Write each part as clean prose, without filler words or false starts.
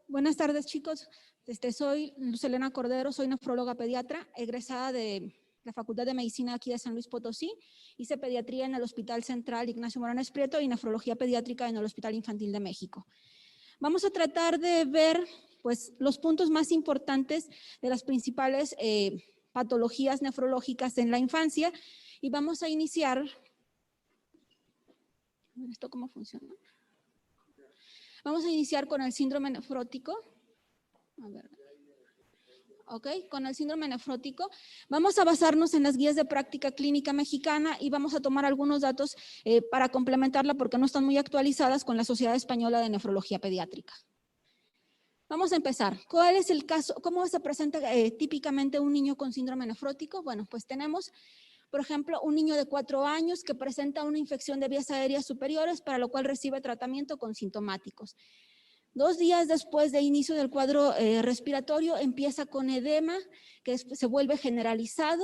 Buenas tardes, chicos. Soy Luz Elena Cordero, soy nefróloga pediatra, egresada de la Facultad de Medicina aquí de San Luis Potosí. Hice pediatría en el Hospital Central Ignacio Morones Prieto y nefrología pediátrica en el Hospital Infantil de México. Vamos a tratar de ver pues, los puntos más importantes de las principales patologías nefrológicas en la infancia y vamos a iniciar. ¿Esto cómo funciona? Vamos a iniciar con el síndrome nefrótico. A ver. Ok, con el síndrome nefrótico. Vamos a basarnos en las guías de práctica clínica mexicana y vamos a tomar algunos datos para complementarla porque no están muy actualizadas con la Sociedad Española de Nefrología Pediátrica. Vamos a empezar. ¿Cuál es el caso? ¿Cómo se presenta típicamente un niño con síndrome nefrótico? Bueno, pues tenemos, por ejemplo, un niño de 4 años que presenta una infección de vías aéreas superiores, para lo cual recibe tratamiento con sintomáticos. 2 días después de inicio del cuadro respiratorio empieza con edema, que se vuelve generalizado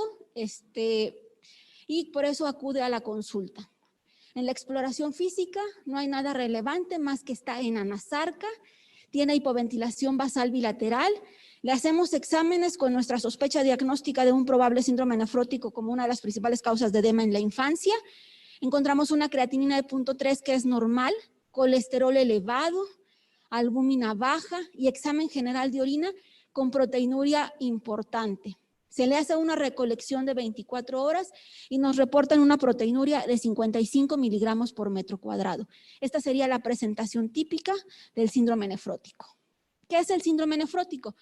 y por eso acude a la consulta. En la exploración física no hay nada relevante más que está en anasarca, tiene hipoventilación basal bilateral. Le hacemos exámenes con nuestra sospecha diagnóstica de un probable síndrome nefrótico como una de las principales causas de edema en la infancia. Encontramos una creatinina de 0.3 que es normal, colesterol elevado, albúmina baja y examen general de orina con proteinuria importante. Se le hace una recolección de 24 horas y nos reportan una proteinuria de 55 miligramos por metro cuadrado. Esta sería la presentación típica del síndrome nefrótico. ¿Qué es el síndrome nefrótico?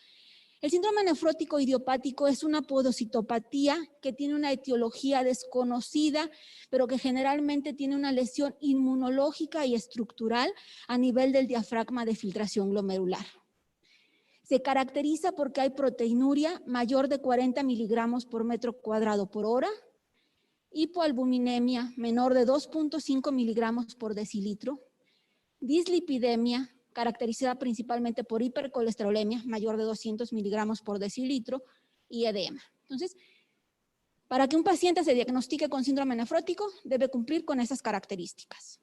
El síndrome nefrótico idiopático es una podocitopatía que tiene una etiología desconocida, pero que generalmente tiene una lesión inmunológica y estructural a nivel del diafragma de filtración glomerular. Se caracteriza porque hay proteinuria mayor de 40 miligramos por metro cuadrado por hora, hipoalbuminemia menor de 2.5 miligramos por decilitro, dislipidemia caracterizada principalmente por hipercolesterolemia mayor de 200 miligramos por decilitro y edema. Entonces, para que un paciente se diagnostique con síndrome nefrótico, debe cumplir con esas características.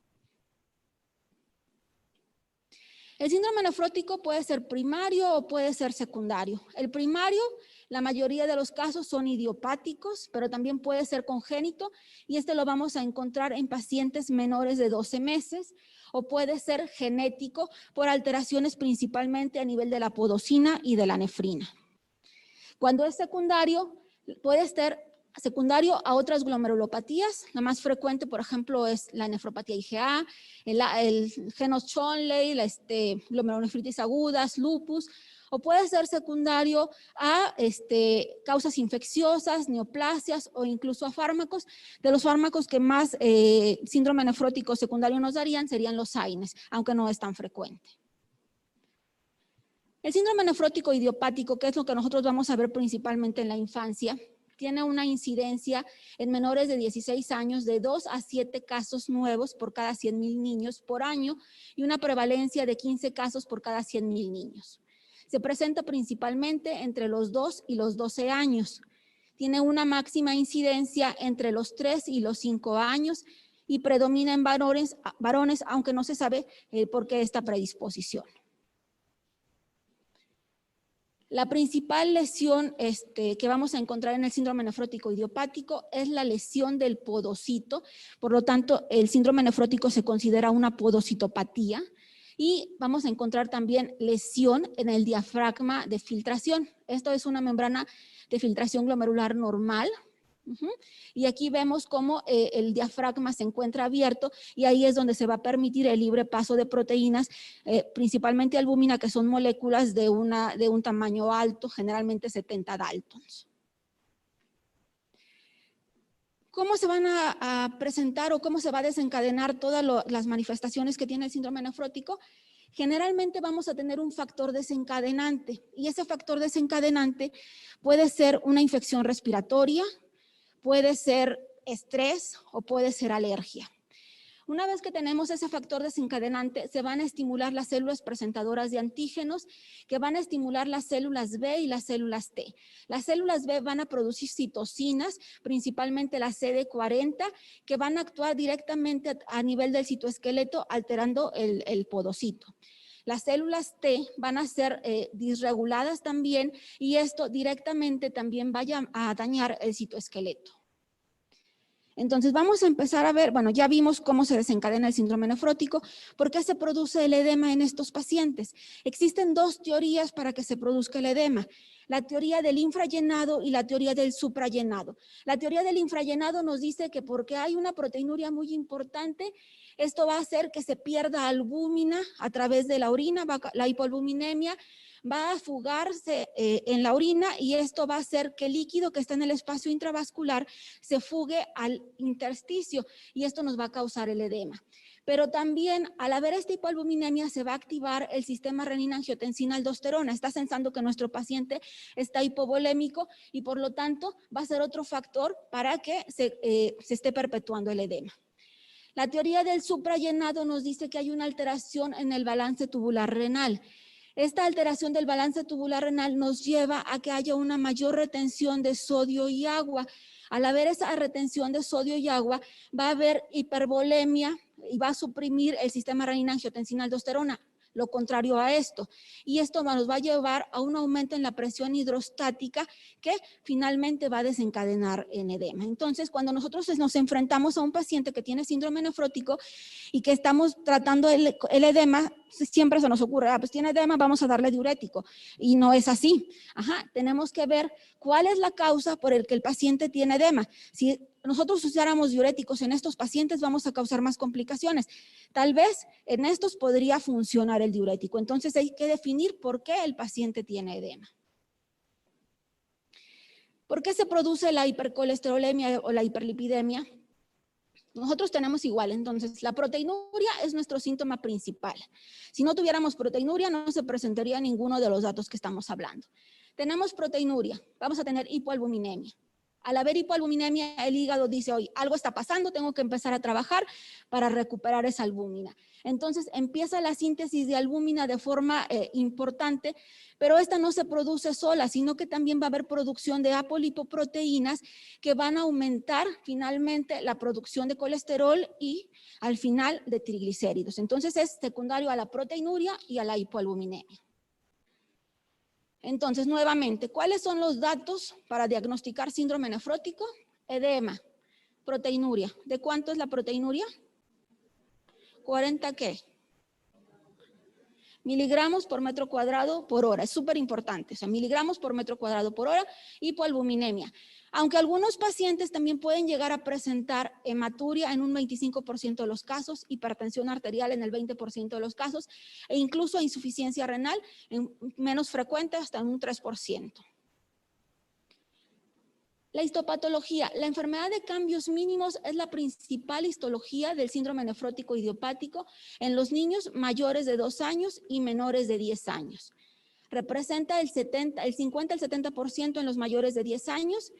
El síndrome nefrótico puede ser primario o puede ser secundario. El primario, la mayoría de los casos son idiopáticos, pero también puede ser congénito y lo vamos a encontrar en pacientes menores de 12 meses o puede ser genético por alteraciones principalmente a nivel de la podocina y de la nefrina. Cuando es secundario, puede ser secundario a otras glomerulopatías. La más frecuente, por ejemplo, es la nefropatía IgA, el Genos-Chonley, la glomerulonefritis agudas, lupus, o puede ser secundario a causas infecciosas, neoplasias o incluso a fármacos. De los fármacos que más síndrome nefrótico secundario nos darían serían los AINES, aunque no es tan frecuente. El síndrome nefrótico idiopático, que es lo que nosotros vamos a ver principalmente en la infancia, tiene una incidencia en menores de 16 años de 2 a 7 casos nuevos por cada 100,000 niños por año y una prevalencia de 15 casos por cada 100,000 niños. Se presenta principalmente entre los 2 y los 12 años. Tiene una máxima incidencia entre los 3 y los 5 años y predomina en varones, aunque no se sabe por qué esta predisposición. La principal lesión que vamos a encontrar en el síndrome nefrótico idiopático es la lesión del podocito. Por lo tanto, el síndrome nefrótico se considera una podocitopatía y vamos a encontrar también lesión en el diafragma de filtración. Esto es una membrana de filtración glomerular normal. Y aquí vemos cómo el diafragma se encuentra abierto y ahí es donde se va a permitir el libre paso de proteínas, principalmente albúmina, que son moléculas de un tamaño alto, generalmente 70 daltons. ¿Cómo se van a presentar o cómo se va a desencadenar todas las manifestaciones que tiene el síndrome nefrótico? Generalmente vamos a tener un factor desencadenante y ese factor desencadenante puede ser una infección respiratoria, puede ser estrés o puede ser alergia. Una vez que tenemos ese factor desencadenante, se van a estimular las células presentadoras de antígenos que van a estimular las células B y las células T. Las células B van a producir citocinas, principalmente la CD40, que van a actuar directamente a nivel del citoesqueleto alterando el podocito. Las células T van a ser disreguladas también y esto directamente también vaya a dañar el citoesqueleto. Entonces vamos a empezar a ver, bueno, ya vimos cómo se desencadena el síndrome nefrótico. ¿Por qué se produce el edema en estos pacientes? Existen dos teorías para que se produzca el edema. La teoría del infrallenado y la teoría del suprallenado. La teoría del infrallenado nos dice que porque hay una proteinuria muy importante, esto va a hacer que se pierda albúmina a través de la orina, la hipoalbuminemia, va a fugarse en la orina y esto va a hacer que el líquido que está en el espacio intravascular se fugue al intersticio y esto nos va a causar el edema. Pero también al haber esta hipoalbuminemia se va a activar el sistema renina-angiotensina-aldosterona. Está pensando que nuestro paciente está hipovolémico y por lo tanto va a ser otro factor para que se esté perpetuando el edema. La teoría del suprallenado nos dice que hay una alteración en el balance tubular renal. Esta alteración del balance tubular renal nos lleva a que haya una mayor retención de sodio y agua. Al haber esa retención de sodio y agua, va a haber hipervolemia y va a suprimir el sistema renina-angiotensina-aldosterona, lo contrario a esto. Y esto nos va a llevar a un aumento en la presión hidrostática que finalmente va a desencadenar en edema. Entonces, cuando nosotros nos enfrentamos a un paciente que tiene síndrome nefrótico y que estamos tratando el edema, siempre se nos ocurre, pues tiene edema, vamos a darle diurético. Y no es así. Tenemos que ver cuál es la causa por el que el paciente tiene edema. Si nosotros usáramos diuréticos en estos pacientes, vamos a causar más complicaciones. Tal vez en estos podría funcionar el diurético. Entonces hay que definir por qué el paciente tiene edema. ¿Por qué se produce la hipercolesterolemia o la hiperlipidemia? Nosotros tenemos igual, entonces la proteinuria es nuestro síntoma principal. Si no tuviéramos proteinuria, no se presentaría ninguno de los datos que estamos hablando. Tenemos proteinuria, vamos a tener hipoalbuminemia. Al haber hipoalbuminemia, el hígado dice, oye, algo está pasando, tengo que empezar a trabajar para recuperar esa albúmina. Entonces empieza la síntesis de albúmina de forma importante, pero esta no se produce sola, sino que también va a haber producción de apolipoproteínas que van a aumentar finalmente la producción de colesterol y al final de triglicéridos. Entonces es secundario a la proteinuria y a la hipoalbuminemia. Entonces, nuevamente, ¿cuáles son los datos para diagnosticar síndrome nefrótico? Edema, proteinuria. ¿De cuánto es la proteinuria? 40 ¿qué? Miligramos por metro cuadrado por hora. Es súper importante. O sea, miligramos por metro cuadrado por hora. Hipoalbuminemia. Aunque algunos pacientes también pueden llegar a presentar hematuria en un 25% de los casos, hipertensión arterial en el 20% de los casos, e incluso insuficiencia renal, en menos frecuente, hasta en un 3%. La histopatología. La enfermedad de cambios mínimos es la principal histología del síndrome nefrótico idiopático en los niños mayores de 2 años y menores de 10 años. Representa el 50 al 70% en los mayores de 10 años,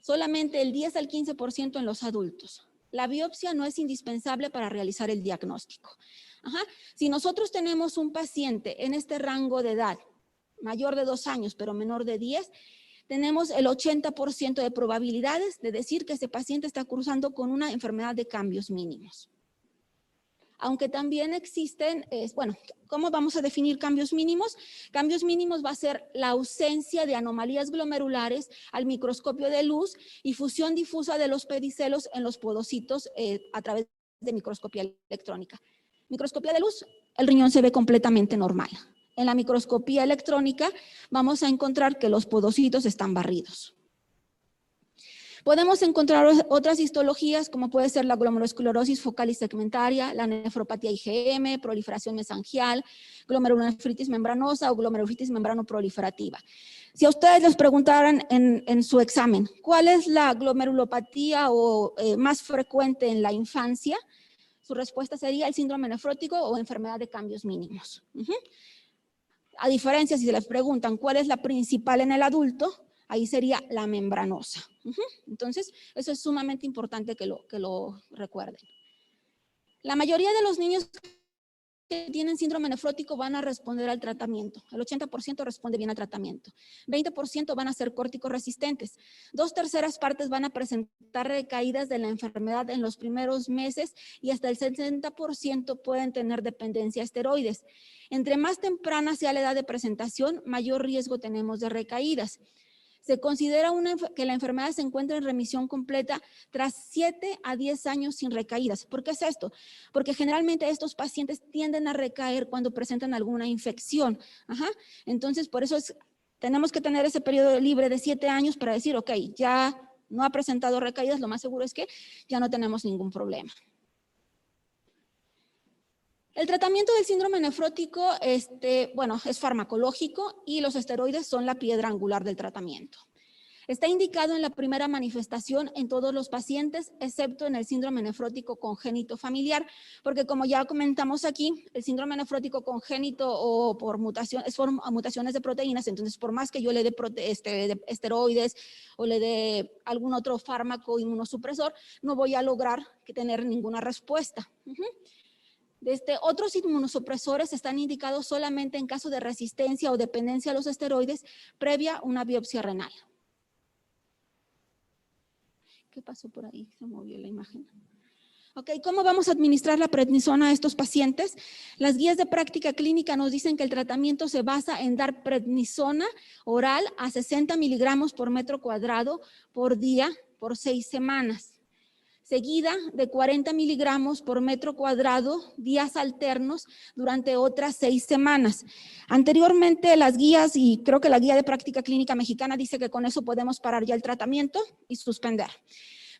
solamente el 10 al 15% en los adultos. La biopsia no es indispensable para realizar el diagnóstico. Si nosotros tenemos un paciente en este rango de edad, mayor de 2 años, pero menor de 10, tenemos el 80% de probabilidades de decir que ese paciente está cursando con una enfermedad de cambios mínimos. Aunque también existen, ¿cómo vamos a definir cambios mínimos? Cambios mínimos va a ser la ausencia de anomalías glomerulares al microscopio de luz y fusión difusa de los pedicelos en los podocitos a través de microscopía electrónica. Microscopía de luz, el riñón se ve completamente normal. En la microscopía electrónica vamos a encontrar que los podocitos están barridos. Podemos encontrar otras histologías como puede ser la glomerulosclerosis focal y segmentaria, la nefropatía IgM, proliferación mesangial, glomerulonefritis membranosa o glomerulonefritis membranoproliferativa. Si a ustedes les preguntaran en su examen, ¿cuál es la glomerulopatía más frecuente en la infancia? Su respuesta sería el síndrome nefrótico o enfermedad de cambios mínimos. A diferencia, si se les preguntan cuál es la principal en el adulto, ahí sería la membranosa. Entonces, eso es sumamente importante que lo recuerden. La mayoría de los niños que tienen síndrome nefrótico van a responder al tratamiento. El 80% responde bien al tratamiento. 20% van a ser córticos resistentes. 2/3 partes van a presentar recaídas de la enfermedad en los primeros meses y hasta el 60% pueden tener dependencia a esteroides. Entre más temprana sea la edad de presentación, mayor riesgo tenemos de recaídas. Se considera que la enfermedad se encuentra en remisión completa tras 7 a 10 años sin recaídas. ¿Por qué es esto? Porque generalmente estos pacientes tienden a recaer cuando presentan alguna infección. Entonces, por eso tenemos que tener ese periodo libre de 7 años para decir, ok, ya no ha presentado recaídas, lo más seguro es que ya no tenemos ningún problema. El tratamiento del síndrome nefrótico, es farmacológico y los esteroides son la piedra angular del tratamiento. Está indicado en la primera manifestación en todos los pacientes, excepto en el síndrome nefrótico congénito familiar, porque como ya comentamos aquí, el síndrome nefrótico congénito o por mutaciones de proteínas, entonces por más que yo le dé esteroides o le dé algún otro fármaco inmunosupresor, no voy a lograr tener ninguna respuesta. Otros inmunosupresores están indicados solamente en caso de resistencia o dependencia a los esteroides previa a una biopsia renal. ¿Qué pasó por ahí? Se movió la imagen. Ok, ¿cómo vamos a administrar la prednisona a estos pacientes? Las guías de práctica clínica nos dicen que el tratamiento se basa en dar prednisona oral a 60 miligramos por metro cuadrado por día por 6 semanas. Seguida de 40 miligramos por metro cuadrado, días alternos durante otras 6 semanas. Anteriormente las guías, y creo que la guía de práctica clínica mexicana dice que con eso podemos parar ya el tratamiento y suspender.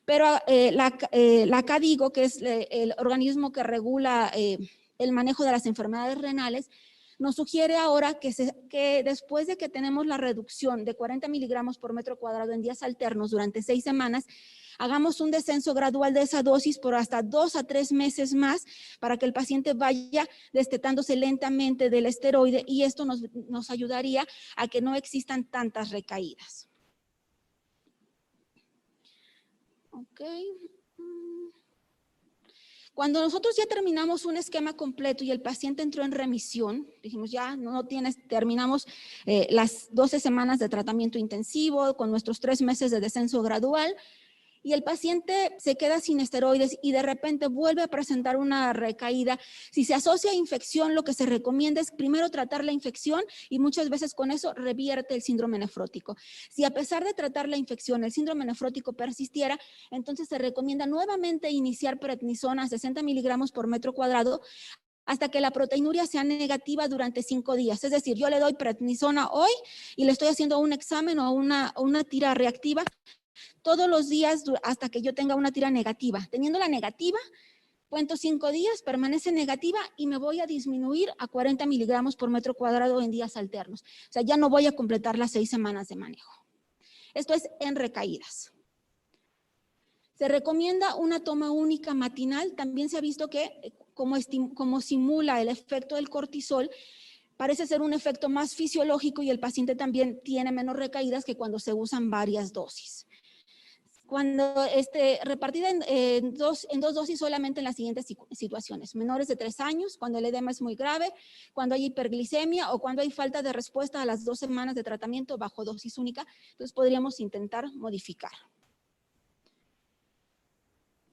Pero la CADIGO, que es el organismo que regula el manejo de las enfermedades renales, nos sugiere ahora que después de que tenemos la reducción de 40 miligramos por metro cuadrado en días alternos durante 6 semanas, hagamos un descenso gradual de esa dosis por hasta 2 a 3 meses más para que el paciente vaya destetándose lentamente del esteroide y esto nos ayudaría a que no existan tantas recaídas. Ok. Cuando nosotros ya terminamos un esquema completo y el paciente entró en remisión, dijimos ya terminamos las 12 semanas de tratamiento intensivo con nuestros 3 meses de descenso gradual y el paciente se queda sin esteroides y de repente vuelve a presentar una recaída. Si se asocia a infección, lo que se recomienda es primero tratar la infección y muchas veces con eso revierte el síndrome nefrótico. Si a pesar de tratar la infección el síndrome nefrótico persistiera, entonces se recomienda nuevamente iniciar prednisona a 60 miligramos por metro cuadrado hasta que la proteinuria sea negativa durante 5 días. Es decir, yo le doy prednisona hoy y le estoy haciendo un examen o una tira reactiva todos los días hasta que yo tenga una tira negativa. Teniendo la negativa, cuento 5 días, permanece negativa y me voy a disminuir a 40 miligramos por metro cuadrado en días alternos. O sea, ya no voy a completar las 6 semanas de manejo. Esto es en recaídas. Se recomienda una toma única matinal. También se ha visto que como simula el efecto del cortisol, parece ser un efecto más fisiológico y el paciente también tiene menos recaídas que cuando se usan varias dosis. Cuando repartida en dos dosis solamente en las siguientes situaciones: menores de 3 años, cuando el edema es muy grave, cuando hay hiperglicemia o cuando hay falta de respuesta a las 2 semanas de tratamiento bajo dosis única, entonces podríamos intentar modificar.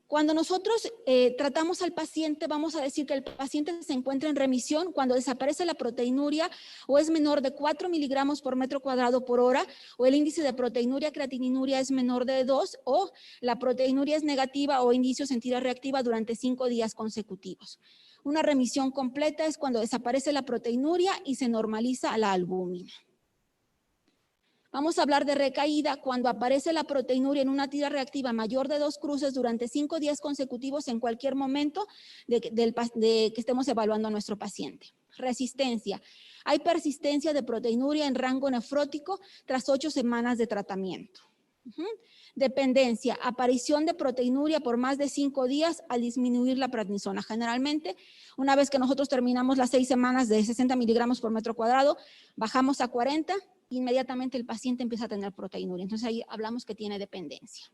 Cuando nosotros tratamos al paciente, vamos a decir que el paciente se encuentra en remisión cuando desaparece la proteinuria o es menor de 4 miligramos por metro cuadrado por hora, o el índice de proteinuria creatininuria es menor de 2, o la proteinuria es negativa o indicios en tira reactiva durante 5 días consecutivos. Una remisión completa es cuando desaparece la proteinuria y se normaliza la albúmina. Vamos a hablar de recaída cuando aparece la proteinuria en una tira reactiva mayor de 2 cruces durante 5 días consecutivos en cualquier momento de que estemos evaluando a nuestro paciente. Resistencia. Hay persistencia de proteinuria en rango nefrótico tras 8 semanas de tratamiento. Dependencia. Aparición de proteinuria por más de 5 días al disminuir la prednisona. Generalmente, una vez que nosotros terminamos las 6 semanas de 60 miligramos por metro cuadrado, bajamos a 40, inmediatamente el paciente empieza a tener proteinuria. Entonces ahí hablamos que tiene dependencia.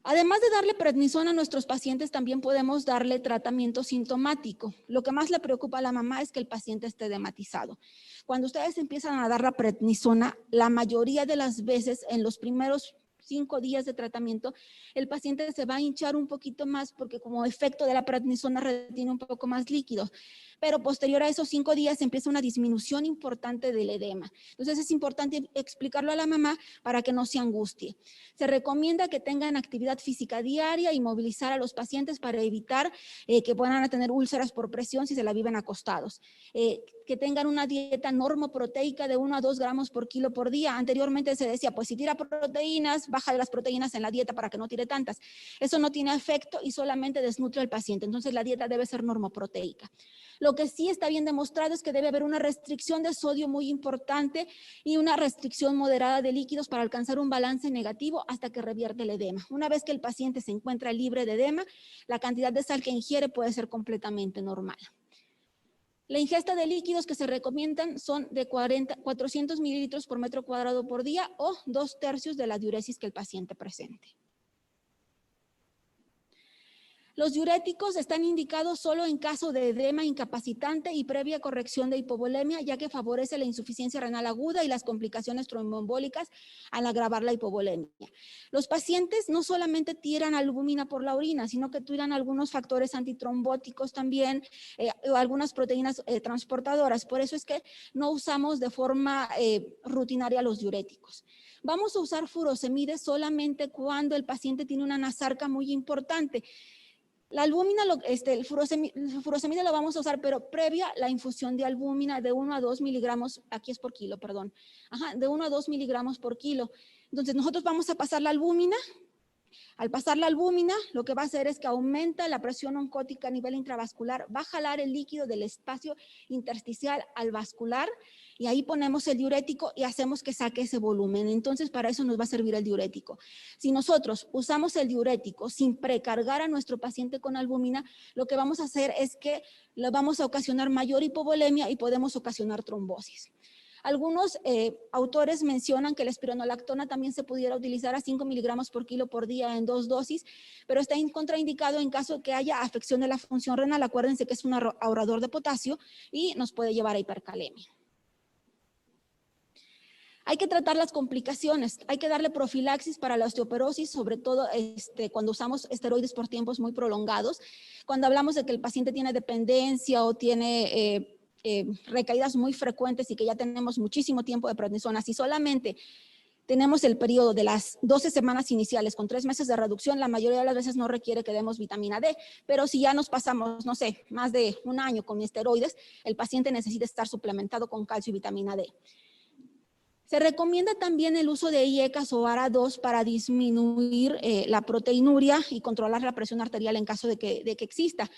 Además de darle prednisona a nuestros pacientes, también podemos darle tratamiento sintomático. Lo que más le preocupa a la mamá es que el paciente esté edematizado. Cuando ustedes empiezan a dar la prednisona, la mayoría de las veces en los primeros 5 días de tratamiento, el paciente se va a hinchar un poquito más porque como efecto de la prednisona retiene un poco más líquido. Pero posterior a esos 5 días empieza una disminución importante del edema. Entonces es importante explicarlo a la mamá para que no se angustie. Se recomienda que tengan actividad física diaria y movilizar a los pacientes para evitar que puedan tener úlceras por presión si se la viven acostados. Que tengan una dieta normoproteica de 1 a 2 gramos por kilo por día. Anteriormente se decía, pues si tira proteínas, baja de las proteínas en la dieta para que no tire tantas. Eso no tiene efecto y solamente desnutre al paciente. Entonces la dieta debe ser normoproteica. Lo que sí está bien demostrado es que debe haber una restricción de sodio muy importante y una restricción moderada de líquidos para alcanzar un balance negativo hasta que revierte el edema. Una vez que el paciente se encuentra libre de edema, la cantidad de sal que ingiere puede ser completamente normal. La ingesta de líquidos que se recomiendan son de 400 mililitros por metro cuadrado por día o 2/3 de la diuresis que el paciente presente. Los diuréticos están indicados solo en caso de edema incapacitante y previa corrección de hipovolemia, ya que favorece la insuficiencia renal aguda y las complicaciones tromboembólicas al agravar la hipovolemia. Los pacientes no solamente tiran albúmina por la orina, sino que tiran algunos factores antitrombóticos también, o algunas proteínas transportadoras. Por eso es que no usamos de forma rutinaria los diuréticos. Vamos a usar furosemide solamente cuando el paciente tiene una anasarca muy importante. La albúmina, el furosemide lo vamos a usar, pero previa la infusión de albúmina de 1 a 2 miligramos, aquí es por kilo, perdón, de 1 a 2 miligramos por kilo. Entonces nosotros vamos a pasar la albúmina. Al pasar la albúmina, lo que va a hacer es que aumenta la presión oncótica a nivel intravascular, va a jalar el líquido del espacio intersticial al vascular y ahí ponemos el diurético y hacemos que saque ese volumen. Entonces, para eso nos va a servir el diurético. Si nosotros usamos el diurético sin precargar a nuestro paciente con albúmina, lo que vamos a hacer es que le vamos a ocasionar mayor hipovolemia y podemos ocasionar trombosis. Algunos autores mencionan que la espironolactona también se pudiera utilizar a 5 miligramos por kilo por día en 2 dosis, pero está contraindicado en caso de que haya afección de la función renal. Acuérdense que es un ahorrador de potasio y nos puede llevar a hipercalemia. Hay que tratar las complicaciones, hay que darle profilaxis para la osteoporosis, sobre todo cuando usamos esteroides por tiempos muy prolongados. Cuando hablamos de que el paciente tiene dependencia o tiene recaídas muy frecuentes y que ya tenemos muchísimo tiempo de prednisona, si solamente tenemos el periodo de las 12 semanas iniciales con 3 meses de reducción, la mayoría de las veces no requiere que demos vitamina D, pero si ya nos pasamos, no sé, más de un año con esteroides, el paciente necesita estar suplementado con calcio y vitamina D. Se recomienda también el uso de IECAS o ARA2 para disminuir la proteinuria y controlar la presión arterial en caso de que exista.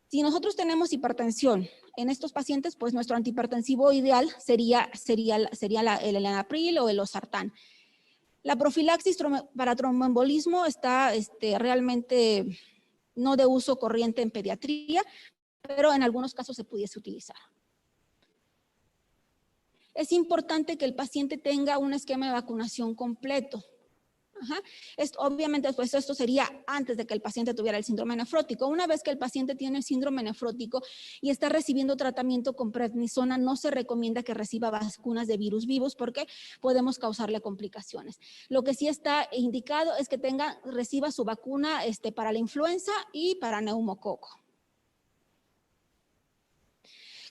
Si nosotros tenemos hipertensión en estos pacientes, pues nuestro antihipertensivo ideal sería el enalapril o el losartán. La profilaxis para tromboembolismo está realmente no de uso corriente en pediatría, pero en algunos casos se pudiese utilizar. Es importante que el paciente tenga un esquema de vacunación completo. Obviamente, pues esto sería antes de que el paciente tuviera el síndrome nefrótico. Una vez que el paciente tiene el síndrome nefrótico y está recibiendo tratamiento con prednisona, no se recomienda que reciba vacunas de virus vivos porque podemos causarle complicaciones. Lo que sí está indicado es que reciba su vacuna para la influenza y para neumococo.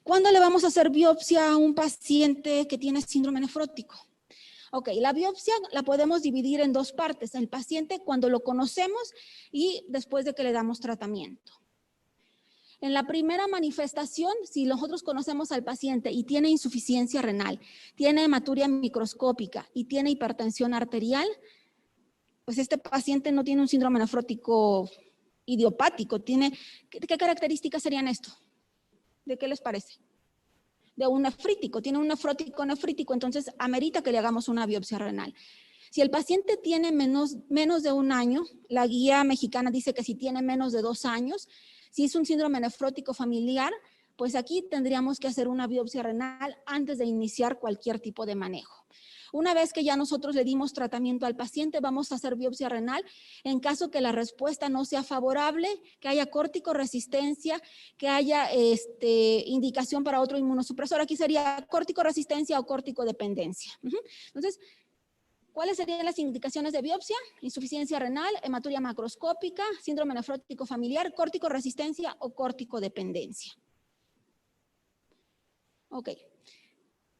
¿Cuándo le vamos a hacer biopsia a un paciente que tiene síndrome nefrótico? Ok, la biopsia la podemos dividir en 2 partes. El paciente cuando lo conocemos y después de que le damos tratamiento. En la primera manifestación, si nosotros conocemos al paciente y tiene insuficiencia renal, tiene hematuria microscópica y tiene hipertensión arterial, pues este paciente no tiene un síndrome nefrótico idiopático. ¿Qué características serían esto? ¿De qué les parece? De un nefrítico, tiene un nefrítico, entonces amerita que le hagamos una biopsia renal. Si el paciente tiene menos de 1 año, la guía mexicana dice que si tiene menos de 2 años, si es un síndrome nefrótico familiar, pues aquí tendríamos que hacer una biopsia renal antes de iniciar cualquier tipo de manejo. Una vez que ya nosotros le dimos tratamiento al paciente, vamos a hacer biopsia renal en caso que la respuesta no sea favorable, que haya corticoresistencia, que haya indicación para otro inmunosupresor. Aquí sería corticoresistencia o corticodependencia. Entonces, ¿cuáles serían las indicaciones de biopsia? Insuficiencia renal, hematuria macroscópica, síndrome nefrótico familiar, corticoresistencia o corticodependencia. Ok.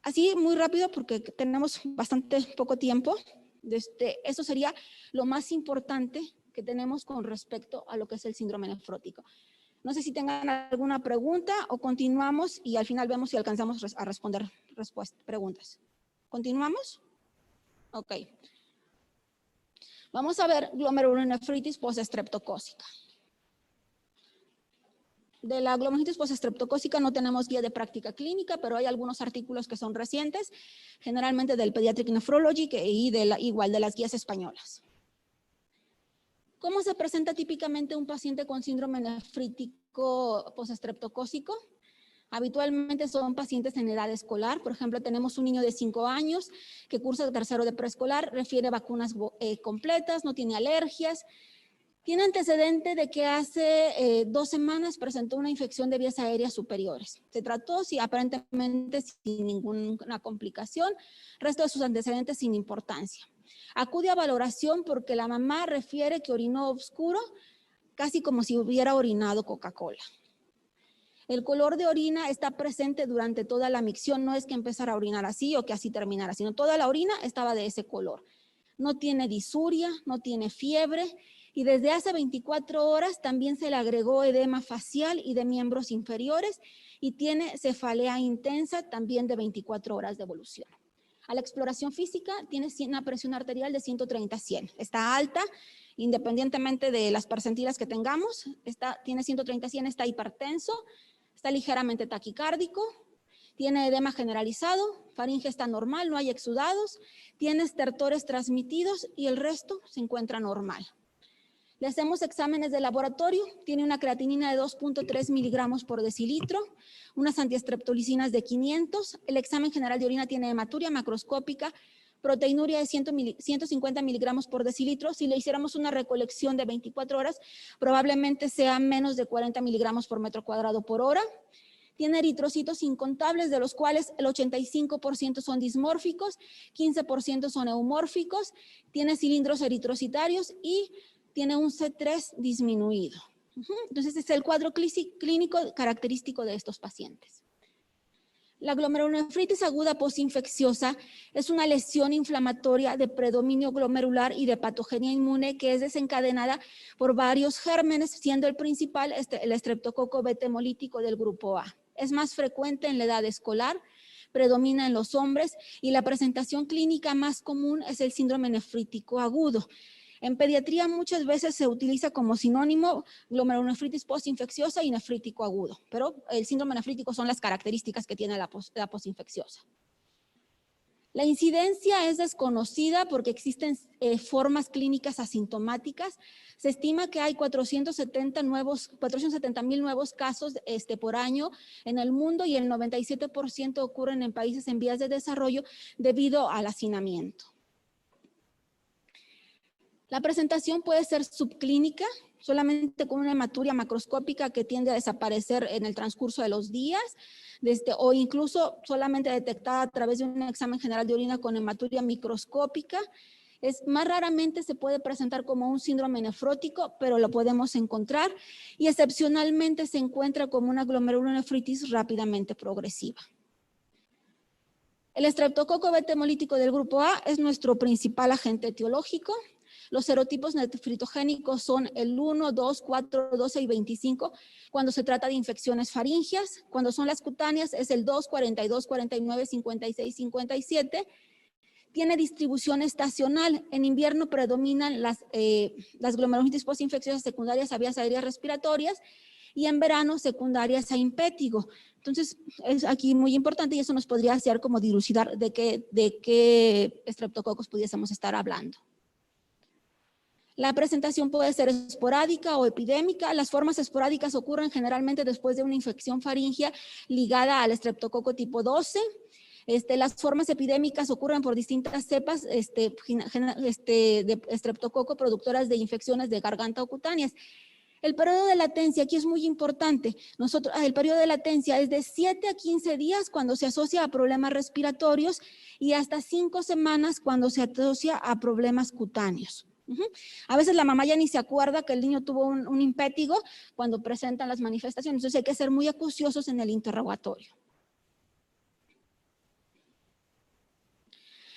Así muy rápido porque tenemos bastante poco tiempo. Eso sería lo más importante que tenemos con respecto a lo que es el síndrome nefrótico. No sé si tengan alguna pregunta o continuamos y al final vemos si alcanzamos a responder preguntas. ¿Continuamos? Ok. Vamos a ver glomerulonefritis postestreptocócica. De la glomerulonitis postestreptocócica no tenemos guía de práctica clínica, pero hay algunos artículos que son recientes, generalmente del Pediatric Nephrology y igual de las guías españolas. ¿Cómo se presenta típicamente un paciente con síndrome nefrítico postestreptocócico? Habitualmente son pacientes en edad escolar. Por ejemplo, tenemos un niño de 5 años que cursa tercero de preescolar, refiere vacunas completas, no tiene alergias. Tiene antecedente de que hace 2 semanas presentó una infección de vías aéreas superiores. Se trató aparentemente sin ninguna complicación, resto de sus antecedentes sin importancia. Acude a valoración porque la mamá refiere que orinó oscuro, casi como si hubiera orinado Coca-Cola. El color de orina está presente durante toda la micción, no es que empezara a orinar así o que así terminara, sino toda la orina estaba de ese color. No tiene disuria, no tiene fiebre, y desde hace 24 horas también se le agregó edema facial y de miembros inferiores y tiene cefalea intensa también de 24 horas de evolución. A la exploración física tiene una presión arterial de 130/100. Está alta, independientemente de las percentilas que tengamos. Tiene 130/100, está hipertenso, está ligeramente taquicárdico, tiene edema generalizado, faringe está normal, no hay exudados, tiene estertores transmitidos y el resto se encuentra normal. Le hacemos exámenes de laboratorio, tiene una creatinina de 2.3 miligramos por decilitro, unas antiestreptolicinas de 500, el examen general de orina tiene hematuria macroscópica, proteinuria de 150 miligramos por decilitro. Si le hiciéramos una recolección de 24 horas, probablemente sea menos de 40 miligramos por metro cuadrado por hora. Tiene eritrocitos incontables, de los cuales el 85% son dismórficos, 15% son eumórficos, tiene cilindros eritrocitarios y tiene un C3 disminuido. Entonces, es el cuadro clínico característico de estos pacientes. La glomerulonefritis aguda postinfecciosa es una lesión inflamatoria de predominio glomerular y de patogenia inmune que es desencadenada por varios gérmenes, siendo el principal el estreptococo beta hemolítico del grupo A. Es más frecuente en la edad escolar, predomina en los hombres y la presentación clínica más común es el síndrome nefrítico agudo. En pediatría muchas veces se utiliza como sinónimo glomerulonefritis postinfecciosa y nefrítico agudo, pero el síndrome nefrítico son las características que tiene la postinfecciosa. La incidencia es desconocida porque existen formas clínicas asintomáticas. Se estima que hay 470,000 nuevos casos por año en el mundo y el 97% ocurren en países en vías de desarrollo debido al hacinamiento. La presentación puede ser subclínica, solamente con una hematuria macroscópica que tiende a desaparecer en el transcurso de los días, o incluso solamente detectada a través de un examen general de orina con hematuria microscópica. Más raramente se puede presentar como un síndrome nefrótico, pero lo podemos encontrar y excepcionalmente se encuentra como una glomerulonefritis rápidamente progresiva. El estreptococo beta hemolítico del grupo A es nuestro principal agente etiológico. Los serotipos nefritogénicos son el 1, 2, 4, 12 y 25 cuando se trata de infecciones faringias. Cuando son las cutáneas es el 2, 42, 49, 56, 57. Tiene distribución estacional. En invierno predominan las glomerulonitis postinfecciosas secundarias a vías aéreas respiratorias y en verano secundarias a impétigo. Entonces, es aquí muy importante y eso nos podría hacer como dilucidar de qué estreptococos pudiésemos estar hablando. La presentación puede ser esporádica o epidémica. Las formas esporádicas ocurren generalmente después de una infección faríngea ligada al estreptococo tipo 12. Las formas epidémicas ocurren por distintas cepas de estreptococo productoras de infecciones de garganta o cutáneas. El periodo de latencia aquí es muy importante. El periodo de latencia es de 7 a 15 días cuando se asocia a problemas respiratorios y hasta 5 semanas cuando se asocia a problemas cutáneos. A veces la mamá ya ni se acuerda que el niño tuvo un impétigo cuando presentan las manifestaciones. Entonces hay que ser muy acuciosos en el interrogatorio.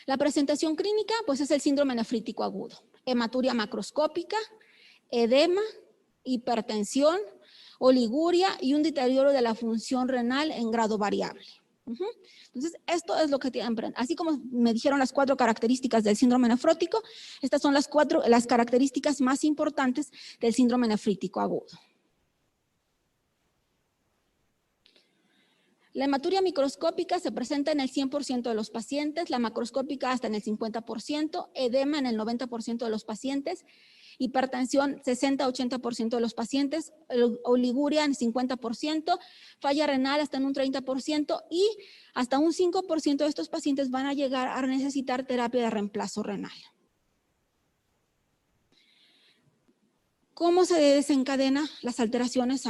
La presentación clínica, pues es el síndrome nefrítico agudo. Hematuria macroscópica, edema, hipertensión, oliguria y un deterioro de la función renal en grado variable. Entonces, esto es lo que tienen. Así como me dijeron las 4 características del síndrome nefrótico, estas son las características más importantes del síndrome nefrítico agudo. La hematuria microscópica se presenta en el 100% de los pacientes, la macroscópica hasta en el 50%, edema en el 90% de los pacientes, hipertensión 60-80% de los pacientes, oliguria en 50%, falla renal hasta en un 30% y hasta un 5% de estos pacientes van a llegar a necesitar terapia de reemplazo renal. ¿Cómo se desencadena las alteraciones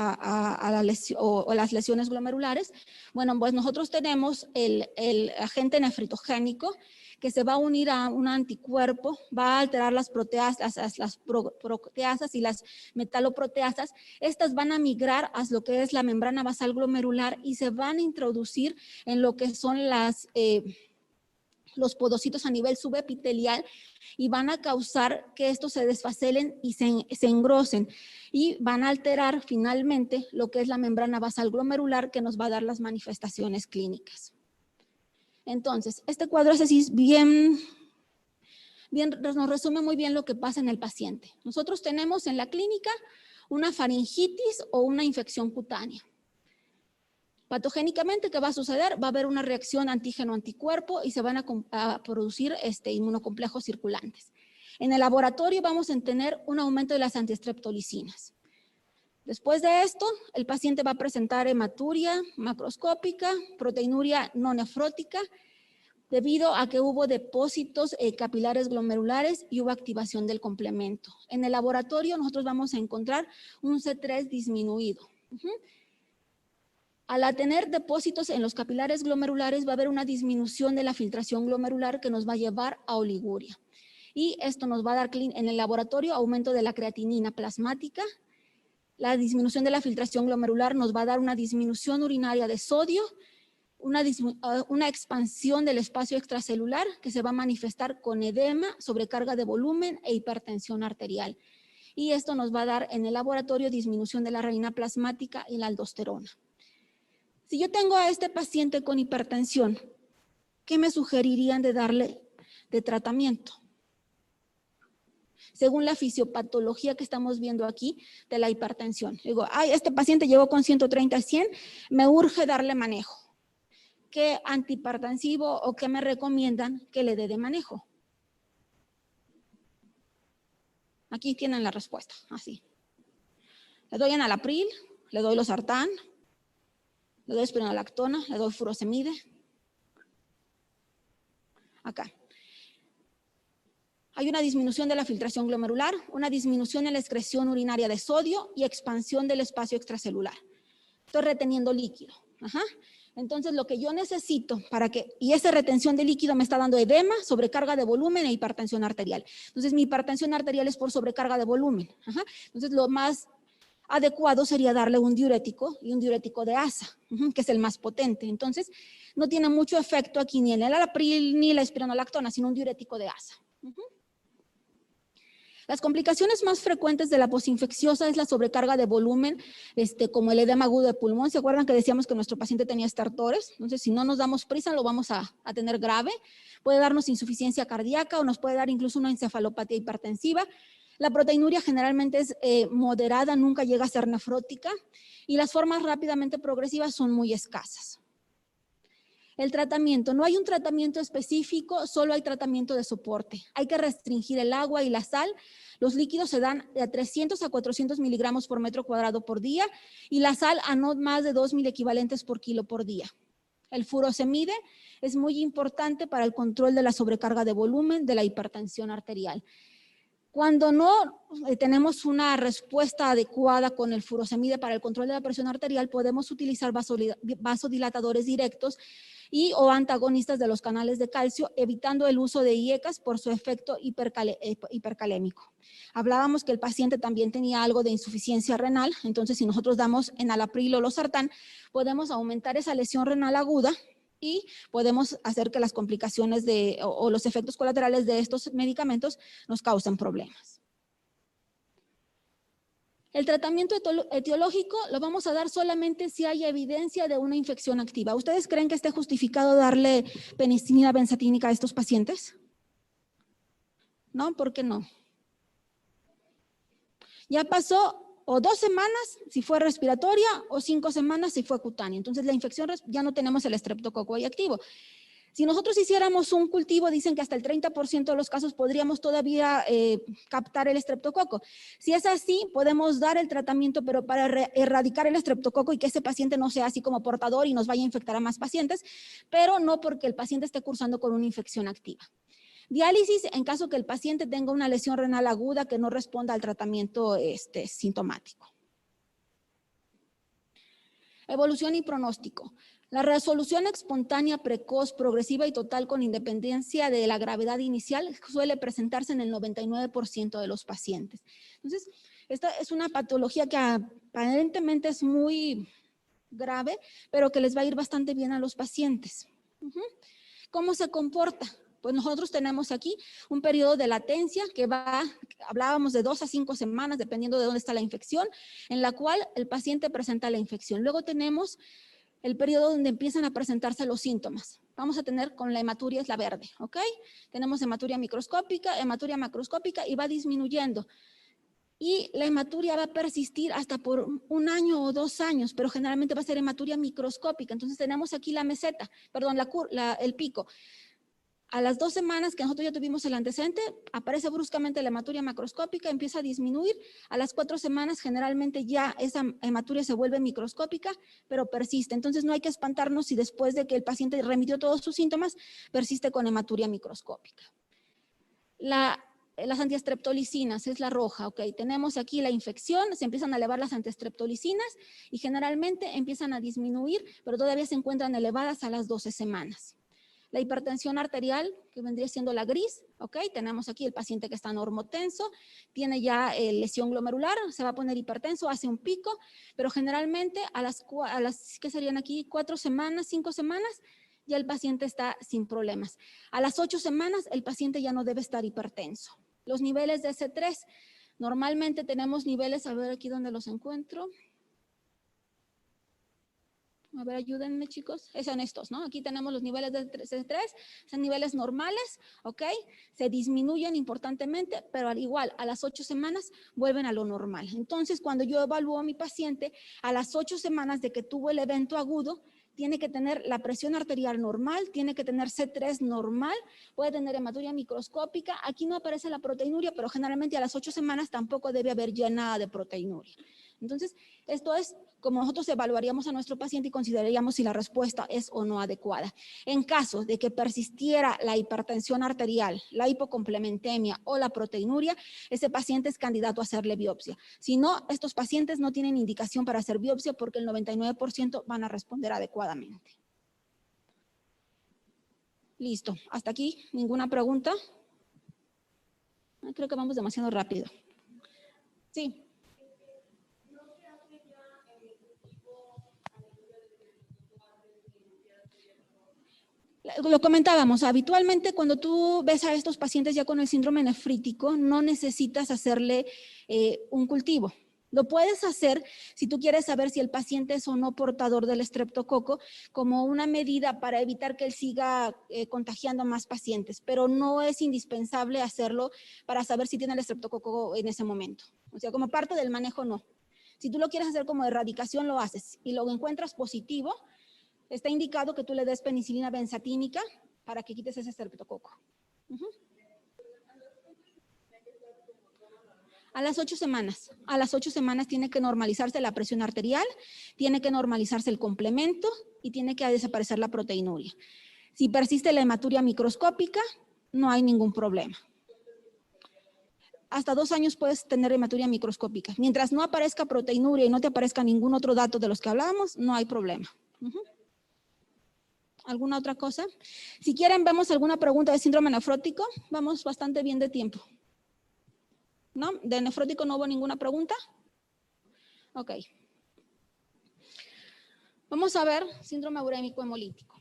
o las lesiones glomerulares? Bueno, pues nosotros tenemos el agente nefritogénico que se va a unir a un anticuerpo, va a alterar las proteasas y las metaloproteasas. Estas van a migrar a lo que es la membrana basal glomerular y se van a introducir en lo que son los podocitos a nivel subepitelial y van a causar que estos se desfacelen y se engrosen y van a alterar finalmente lo que es la membrana basal glomerular que nos va a dar las manifestaciones clínicas. Entonces, este cuadro es así nos resume muy bien lo que pasa en el paciente. Nosotros tenemos en la clínica una faringitis o una infección cutánea. Patogénicamente, ¿qué va a suceder? Va a haber una reacción antígeno-anticuerpo y se van a producir inmunocomplejos circulantes. En el laboratorio vamos a tener un aumento de las antiestreptolicinas. Después de esto, el paciente va a presentar hematuria macroscópica, proteinuria no nefrótica, debido a que hubo depósitos capilares glomerulares y hubo activación del complemento. En el laboratorio nosotros vamos a encontrar un C3 disminuido. Al tener depósitos en los capilares glomerulares va a haber una disminución de la filtración glomerular que nos va a llevar a oliguria. Y esto nos va a dar en el laboratorio aumento de la creatinina plasmática. La disminución de la filtración glomerular nos va a dar una disminución urinaria de sodio, una expansión del espacio extracelular que se va a manifestar con edema, sobrecarga de volumen e hipertensión arterial. Y esto nos va a dar en el laboratorio disminución de la renina plasmática y la aldosterona. Si yo tengo a este paciente con hipertensión, ¿qué me sugerirían de darle de tratamiento? Según la fisiopatología que estamos viendo aquí de la hipertensión. Digo, este paciente llegó con 130/100, me urge darle manejo. ¿Qué antihipertensivo o qué me recomiendan que le dé de manejo? Aquí tienen la respuesta, así. Le doy enalapril, le doy losartán, le doy espironolactona, le doy furosemide. Acá. Hay una disminución de la filtración glomerular, una disminución en la excreción urinaria de sodio y expansión del espacio extracelular. Estoy reteniendo líquido. Entonces, lo que yo necesito y esa retención de líquido me está dando edema, sobrecarga de volumen e hipertensión arterial. Entonces, mi hipertensión arterial es por sobrecarga de volumen. Entonces, lo más adecuado sería darle un diurético y un diurético de asa, que es el más potente. Entonces, no tiene mucho efecto aquí ni el enalapril ni la espironolactona, sino un diurético de asa. Las complicaciones más frecuentes de la posinfecciosa es la sobrecarga de volumen, como el edema agudo de pulmón. ¿Se acuerdan que decíamos que nuestro paciente tenía estertores? Entonces, si no nos damos prisa, lo vamos a tener grave. Puede darnos insuficiencia cardíaca o nos puede dar incluso una encefalopatía hipertensiva. La proteinuria generalmente es moderada, nunca llega a ser nefrótica y las formas rápidamente progresivas son muy escasas. El tratamiento, no hay un tratamiento específico, solo hay tratamiento de soporte. Hay que restringir el agua y la sal. Los líquidos se dan de 300 a 400 miligramos por metro cuadrado por día y la sal a no más de 2.000 equivalentes por kilo por día. El furosemide es muy importante para el control de la sobrecarga de volumen de la hipertensión arterial. Cuando no tenemos una respuesta adecuada con el furosemide para el control de la presión arterial, podemos utilizar vasodilatadores directos o antagonistas de los canales de calcio, evitando el uso de IECAS por su efecto hipercalémico. Hablábamos que el paciente también tenía algo de insuficiencia renal, entonces si nosotros damos enalapril o losartán, podemos aumentar esa lesión renal aguda y podemos hacer que las complicaciones o los efectos colaterales de estos medicamentos nos causen problemas. El tratamiento etiológico lo vamos a dar solamente si hay evidencia de una infección activa. ¿Ustedes creen que esté justificado darle penicilina benzatínica a estos pacientes? ¿No? ¿Por qué no? Ya pasó o 2 semanas si fue respiratoria o 5 semanas si fue cutánea. Entonces la infección ya no tenemos el estreptococo ahí activo. Si nosotros hiciéramos un cultivo, dicen que hasta el 30% de los casos podríamos todavía captar el estreptococo. Si es así, podemos dar el tratamiento, pero para erradicar el estreptococo y que ese paciente no sea así como portador y nos vaya a infectar a más pacientes, pero no porque el paciente esté cursando con una infección activa. Diálisis en caso que el paciente tenga una lesión renal aguda que no responda al tratamiento sintomático. Evolución y pronóstico. La resolución espontánea, precoz, progresiva y total con independencia de la gravedad inicial suele presentarse en el 99% de los pacientes. Entonces, esta es una patología que aparentemente es muy grave, pero que les va a ir bastante bien a los pacientes. ¿Cómo se comporta? Pues nosotros tenemos aquí un periodo de latencia que hablábamos de 2 a 5 semanas, dependiendo de dónde está la infección, en la cual el paciente presenta la infección. Luego tenemos el periodo donde empiezan a presentarse los síntomas. Vamos a tener con la hematuria, es la verde, ¿ok? Tenemos hematuria microscópica, hematuria macroscópica y va disminuyendo. Y la hematuria va a persistir hasta por 1 año o 2 años, pero generalmente va a ser hematuria microscópica. Entonces tenemos aquí la meseta, perdón, el pico. A las 2 semanas que nosotros ya tuvimos el antecedente, aparece bruscamente la hematuria macroscópica, empieza a disminuir. A las 4 semanas generalmente ya esa hematuria se vuelve microscópica, pero persiste. Entonces no hay que espantarnos si después de que el paciente remitió todos sus síntomas, persiste con hematuria microscópica. Las antiestreptolicinas es la roja, ok. Tenemos aquí la infección, se empiezan a elevar las antiestreptolicinas y generalmente empiezan a disminuir, pero todavía se encuentran elevadas a las 12 semanas. La hipertensión arterial, que vendría siendo la gris, ¿ok? Tenemos aquí el paciente que está normotenso, tiene ya lesión glomerular, se va a poner hipertenso, hace un pico, pero generalmente a las ¿qué serían aquí? 4 semanas, 5 semanas, ya el paciente está sin problemas. A las 8 semanas el paciente ya no debe estar hipertenso. Los niveles de C3, normalmente tenemos niveles, a ver aquí donde los encuentro. A ver, ayúdenme, chicos. Son estos, ¿no? Aquí tenemos los niveles de C3, son niveles normales, ¿ok? Se disminuyen importantemente, pero al igual, a las 8 semanas vuelven a lo normal. Entonces, cuando yo evalúo a mi paciente, a las 8 semanas de que tuvo el evento agudo, tiene que tener la presión arterial normal, tiene que tener C3 normal, puede tener hematuria microscópica. Aquí no aparece la proteinuria, pero generalmente a las 8 semanas tampoco debe haber ya nada de proteinuria. Entonces, esto es como nosotros evaluaríamos a nuestro paciente y consideraríamos si la respuesta es o no adecuada. En caso de que persistiera la hipertensión arterial, la hipocomplementemia o la proteinuria, ese paciente es candidato a hacerle biopsia. Si no, estos pacientes no tienen indicación para hacer biopsia porque el 99% van a responder adecuadamente. Listo. Hasta aquí, ¿ninguna pregunta? Creo que vamos demasiado rápido. Sí. Lo comentábamos, habitualmente cuando tú ves a estos pacientes ya con el síndrome nefrítico, no necesitas hacerle un cultivo. Lo puedes hacer si tú quieres saber si el paciente es o no portador del estreptococo como una medida para evitar que él siga contagiando a más pacientes, pero no es indispensable hacerlo para saber si tiene el estreptococo en ese momento. O sea, como parte del manejo, no. Si tú lo quieres hacer como erradicación, lo haces y lo encuentras positivo, Está indicado que tú le des penicilina benzatínica para que quites ese estreptococo. A las 8 semanas. A las 8 semanas tiene que normalizarse la presión arterial, tiene que normalizarse el complemento y tiene que desaparecer la proteinuria. Si persiste la hematuria microscópica, no hay ningún problema. Hasta 2 años puedes tener hematuria microscópica. Mientras no aparezca proteinuria y no te aparezca ningún otro dato de los que hablábamos, no hay problema. ¿Alguna otra cosa? Si quieren, vemos alguna pregunta de síndrome nefrótico. Vamos bastante bien de tiempo. ¿No? ¿De nefrótico no hubo ninguna pregunta? Ok. Vamos a ver síndrome urémico hemolítico.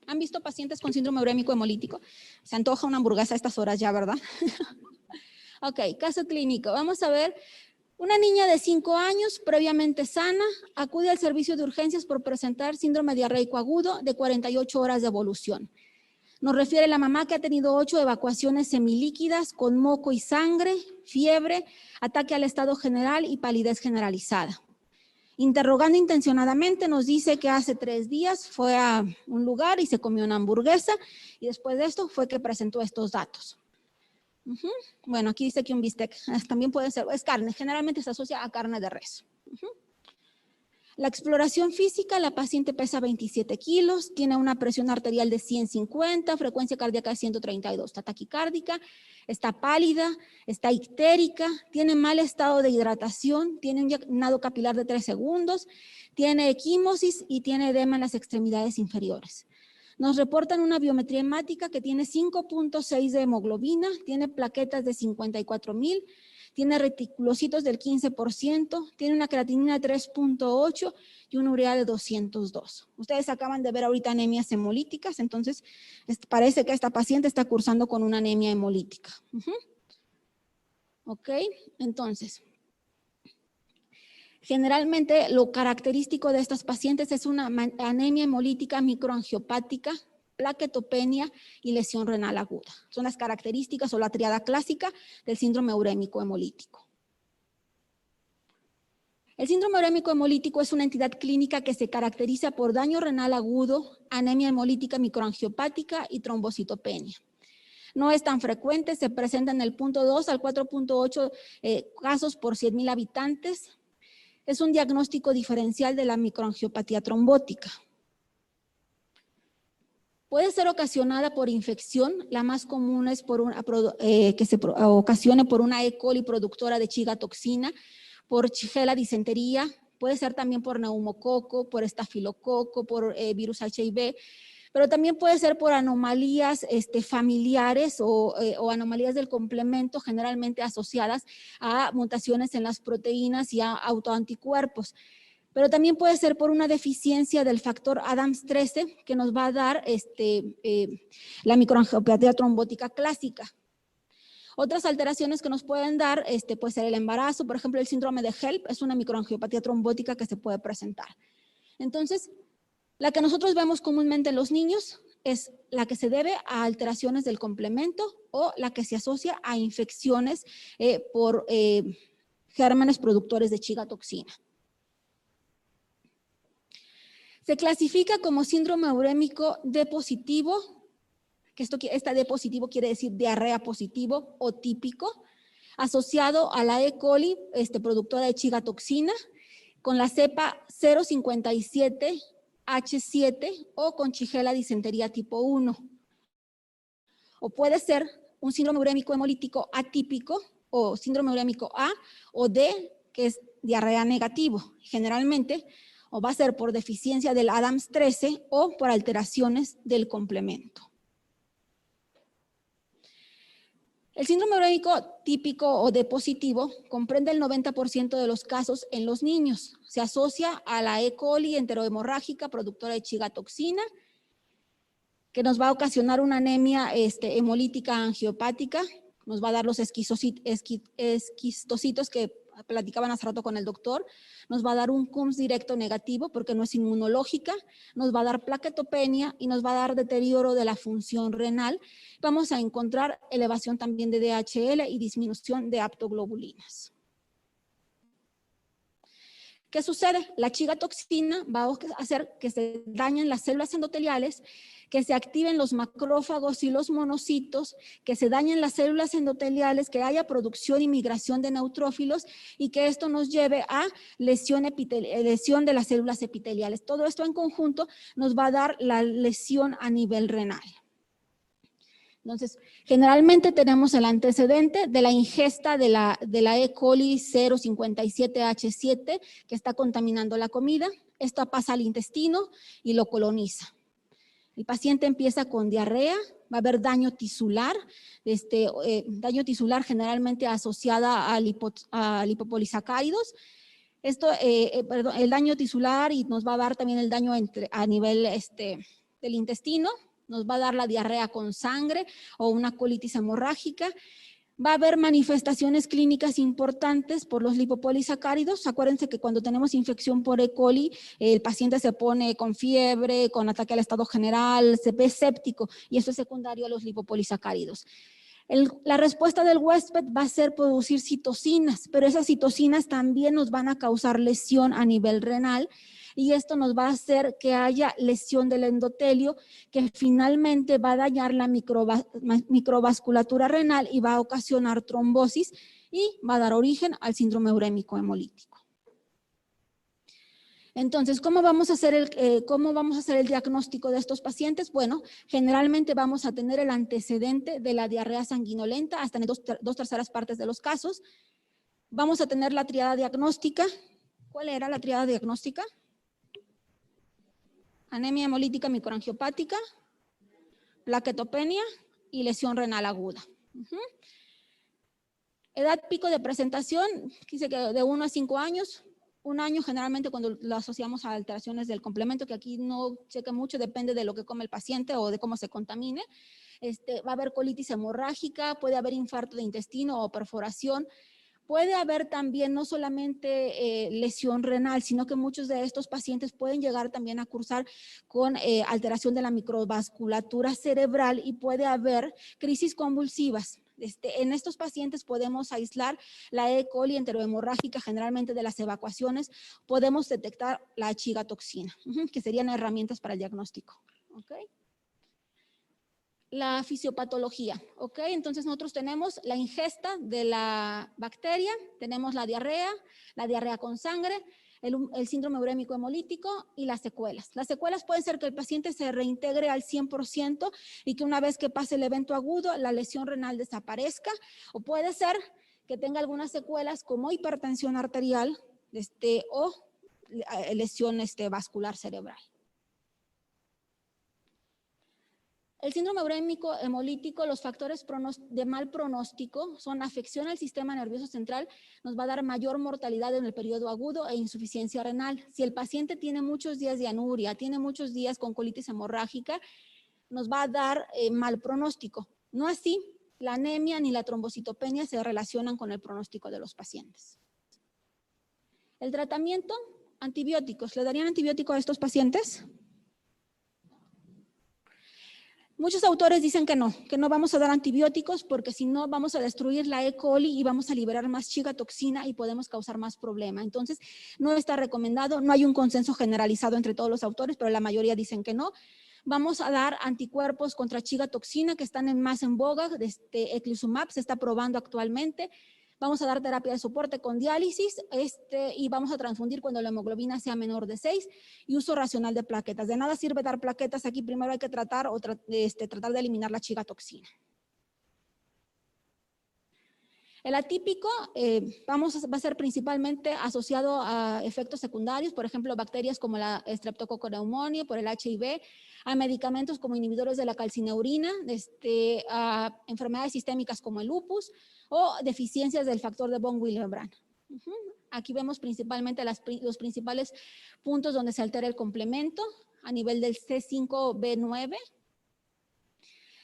¿Han visto pacientes con síndrome urémico hemolítico? Se antoja una hamburguesa a estas horas ya, ¿verdad? Ok, caso clínico. Vamos a ver. Una niña de 5 años, previamente sana, acude al servicio de urgencias por presentar síndrome diarreico agudo de 48 horas de evolución. Nos refiere la mamá que ha tenido 8 evacuaciones semilíquidas con moco y sangre, fiebre, ataque al estado general y palidez generalizada. Interrogando intencionadamente nos dice que hace 3 días fue a un lugar y se comió una hamburguesa y después de esto fue que presentó estos datos. Bueno, aquí dice que un bistec también puede ser, es carne, generalmente se asocia a carne de res. La exploración física, la paciente pesa 27 kilos, tiene una presión arterial de 150, frecuencia cardíaca de 132, está taquicárdica, está pálida, está ictérica, tiene mal estado de hidratación, tiene un llenado capilar de 3 segundos, tiene equimosis y tiene edema en las extremidades inferiores. Nos reportan una biometría hemática que tiene 5.6 de hemoglobina, tiene plaquetas de 54,000, tiene reticulocitos del 15%, tiene una creatinina de 3.8 y una urea de 202. Ustedes acaban de ver ahorita anemias hemolíticas, entonces parece que esta paciente está cursando con una anemia hemolítica. Ok, entonces, generalmente lo característico de estas pacientes es una anemia hemolítica microangiopática, plaquetopenia y lesión renal aguda. Son las características o la triada clásica del síndrome urémico hemolítico. El síndrome urémico hemolítico es una entidad clínica que se caracteriza por daño renal agudo, anemia hemolítica microangiopática y trombocitopenia. No es tan frecuente, se presenta en el 0.2 al 4.8 casos por 100,000 habitantes. Es un diagnóstico diferencial de la microangiopatía trombótica. Puede ser ocasionada por infección, la más común es que se ocasione por una E. coli productora de chigatoxina, por Shigella disentería, puede ser también por neumococo, por estafilococo, por virus HIV, pero también puede ser por anomalías familiares o anomalías del complemento generalmente asociadas a mutaciones en las proteínas y a autoanticuerpos. Pero también puede ser por una deficiencia del factor Adams 13 que nos va a dar la microangiopatía trombótica clásica. Otras alteraciones que nos pueden dar puede ser el embarazo, por ejemplo, el síndrome de HELP es una microangiopatía trombótica que se puede presentar. Entonces, la que nosotros vemos comúnmente en los niños es la que se debe a alteraciones del complemento o la que se asocia a infecciones por gérmenes productores de chigatoxina. Se clasifica como síndrome urémico D positivo, que esta D positivo quiere decir diarrea positivo o típico, asociado a la E. coli, productora de chigatoxina, con la cepa 057H7 o con Shigella disentería tipo 1. O puede ser un síndrome urémico hemolítico atípico o síndrome urémico A o D, que es diarrea negativo. Generalmente, o va a ser por deficiencia del Adams 13 o por alteraciones del complemento. El síndrome urémico típico o D positivo comprende el 90% de los casos en los niños. Se asocia a la E. coli enterohemorrágica productora de chigatoxina, que nos va a ocasionar una anemia hemolítica angiopática, nos va a dar los esquistocitos que platicaban hace rato con el doctor, nos va a dar un CUMS directo negativo porque no es inmunológica, nos va a dar plaquetopenia y nos va a dar deterioro de la función renal. Vamos a encontrar elevación también de DHL y disminución de aptoglobulinas. ¿Qué sucede? La chigatoxina va a hacer que se dañen las células endoteliales, que se activen los macrófagos y los monocitos, que se dañen las células endoteliales, que haya producción y migración de neutrófilos y que esto nos lleve a lesión de las células epiteliales. Todo esto en conjunto nos va a dar la lesión a nivel renal. Entonces, generalmente tenemos el antecedente de la ingesta de la E. coli 057H7 que está contaminando la comida. Esto pasa al intestino y lo coloniza. El paciente empieza con diarrea, va a haber daño tisular, daño tisular generalmente asociada a lipopolisacáridos. El daño tisular y nos va a dar también el daño a nivel del intestino. Nos va a dar la diarrea con sangre o una colitis hemorrágica. Va a haber manifestaciones clínicas importantes por los lipopolisacáridos. Acuérdense que cuando tenemos infección por E. coli, el paciente se pone con fiebre, con ataque al estado general, se ve séptico y eso es secundario a los lipopolisacáridos. La respuesta del huésped va a ser producir citocinas, pero esas citocinas también nos van a causar lesión a nivel renal y esto nos va a hacer que haya lesión del endotelio que finalmente va a dañar la microvasculatura renal y va a ocasionar trombosis y va a dar origen al síndrome urémico hemolítico. Entonces, ¿cómo vamos a hacer el diagnóstico de estos pacientes? Bueno, generalmente vamos a tener el antecedente de la diarrea sanguinolenta hasta en dos terceras partes de los casos. Vamos a tener la triada diagnóstica. ¿Cuál era la triada diagnóstica? Anemia hemolítica microangiopática, plaquetopenia y lesión renal aguda. Edad pico de presentación, dice que de 1 a 5 años. Un año generalmente cuando lo asociamos a alteraciones del complemento, que aquí no checa mucho, depende de lo que come el paciente o de cómo se contamine. Va a haber colitis hemorrágica, puede haber infarto de intestino o perforación. Puede haber también no solamente lesión renal, sino que muchos de estos pacientes pueden llegar también a cursar con alteración de la microvasculatura cerebral y puede haber crisis convulsivas. En estos pacientes podemos aislar la E. coli enterohemorrágica generalmente de las evacuaciones, podemos detectar la chigatoxina, que serían herramientas para el diagnóstico. ¿Okay? La fisiopatología, ¿ok? Entonces nosotros tenemos la ingesta de la bacteria, tenemos la diarrea con sangre, el síndrome urémico hemolítico y las secuelas. Las secuelas pueden ser que el paciente se reintegre al 100% y que una vez que pase el evento agudo, la lesión renal desaparezca, o puede ser que tenga algunas secuelas como hipertensión arterial o lesión vascular cerebral. El síndrome urémico hemolítico, los factores de mal pronóstico son afección al sistema nervioso central, nos va a dar mayor mortalidad en el periodo agudo e insuficiencia renal. Si el paciente tiene muchos días de anuria, tiene muchos días con colitis hemorrágica, nos va a dar mal pronóstico. No así, la anemia ni la trombocitopenia se relacionan con el pronóstico de los pacientes. El tratamiento, antibióticos. ¿Le darían antibiótico a estos pacientes? Muchos autores dicen que no vamos a dar antibióticos porque si no vamos a destruir la E. coli y vamos a liberar más chigatoxina y podemos causar más problema. Entonces, no está recomendado, no hay un consenso generalizado entre todos los autores, pero la mayoría dicen que no. Vamos a dar anticuerpos contra chigatoxina que están más en boga, eculizumab se está probando actualmente. Vamos a dar terapia de soporte con diálisis y vamos a transfundir cuando la hemoglobina sea menor de 6 y uso racional de plaquetas. De nada sirve dar plaquetas aquí, primero hay que tratar de eliminar la chigatoxina. El atípico va a ser principalmente asociado a efectos secundarios, por ejemplo, bacterias como la Streptococcus pneumoniae, por el HIV, a medicamentos como inhibidores de la calcineurina, a enfermedades sistémicas como el lupus o deficiencias del factor de von Willebrand. Aquí vemos principalmente los principales puntos donde se altera el complemento a nivel del C5B9.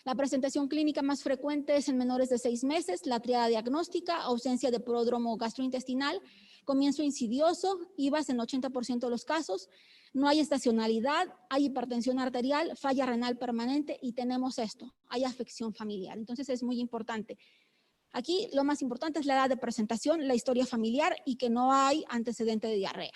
La presentación clínica más frecuente es en menores de 6 meses, la triada diagnóstica, ausencia de pródromo gastrointestinal, comienzo insidioso, IVAS en 80% de los casos, no hay estacionalidad, hay hipertensión arterial, falla renal permanente y tenemos esto, hay afección familiar. Entonces es muy importante. Aquí lo más importante es la edad de presentación, la historia familiar y que no hay antecedente de diarrea.